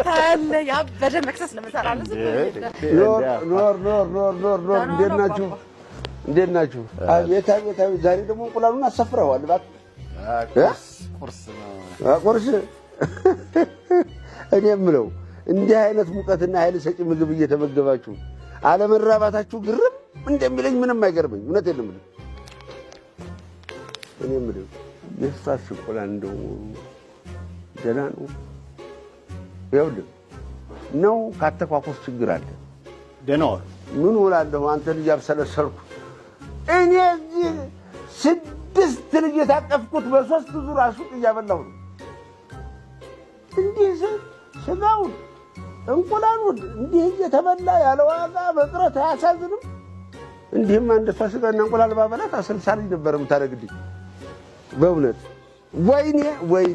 هلا يا بدل مكسس لما صار على نور እንዴት ናችሁ አቤት ዛሬ ደግሞ እንቁላሉን አሰፍረዋል እባክህ ቁርስ እኔ የምለው እንዲህ አይነት ሙቀትና ኃይል ሰጪ ምግብ እየተመገባችሁ አለመራባታችሁ ግርም እንደሚለኝ ምንም አይገርመኝ እውነቴን ነው የምልህ እኔ የምለው የእሳት እንቁላል እንደው ደህና ነው ይኸውልህ ነው ካተኳኮስ ችግር አለ ደህና ምን እውላለሁ አንተ ልጅ አብሰለሰልኩ እኔ እዚህ 6 ልጅ የታቀፍኩት በ3 ዙር አሱቅ እያበላሁ ነው እንዲህ ስጋውን እንቁላሉን እንዲህ እየተበላ ያለ ዋጋ በጥረት አያሳዝንም እንዲህማ እንደ ስጋና እንቁላል ባበላት 60 ልጅ ነበር የምታደርግልኝ በእውነት ወይኔ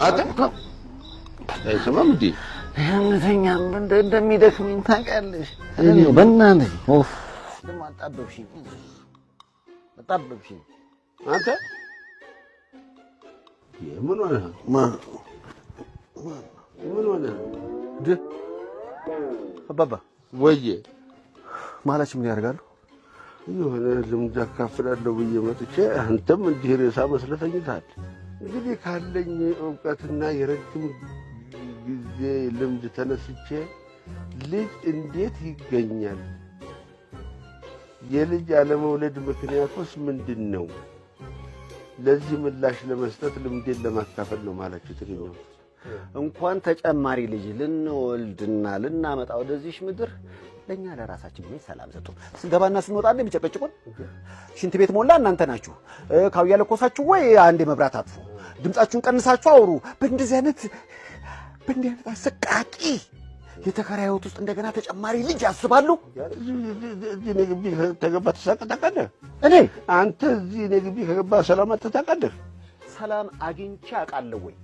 አጣጣ አይሰማም እንዴ እነተኛ እንደሚደክመኝ ታውቃለሽ እኔ በእናትህ ኦፍ ለማጣበብሽኝ አንተ ምን ሆነ አባባ ወዬ ማለች ምን ያደርጋሉ የሆነ ልምድ አካፍላለሁ ብዬ መጥቼ አንተም እንዲህ ሬሳ መስለተኝታል እንግዲህ ካለኝ ዕውቀትና የረጅም ጊዜ ልምድ ተነስቼ ልጅ እንዴት ይገኛል የልጅ አለመውለድ ምክንያቱስ ምንድነው ለዚህ ምላሽ ለመስጠት ልምዴን ለማካፈል ነው ማለት ነው እንኳን ተጨማሪ ልጅ ልንወልድና ልናመጣ ወደዚህ ምድር ለኛ ለራሳችን ምን ሰላም ሰጡ ስንገባና ስንወጣ እንደሚጨቀጭቁን ሽንት ቤት ሞላ እናንተ ናችሁ ካውያ ለኮሳችሁ ወይ አንዴ መብራት አጥፉ ድምጻችሁን ቀንሳችሁ አውሩ በእንደዚህ አይነት አሰቃቂ የተከራዩት ውስጥ እንደገና ተጨማሪ ልጅ ያስባሉ እዚህ ንግቢ ተገባ ተሳቀጣቀደ እኔ አንተ እዚህ ንግቢ ከገባ ሰላም አተታቀደ ሰላም አግኝቼ አቃለው ወይ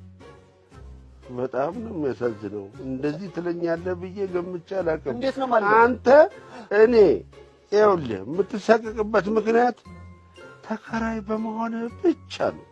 በጣም ነው የሚያሳዝነው እንደዚህ ትለኛለህ ብዬ ገምቼ አላውቅም እንዴት ነው ማለት አንተ እኔ ይኸውልህ የምትሳቀቅበት ምክንያት ተከራይ በመሆን ብቻ ነው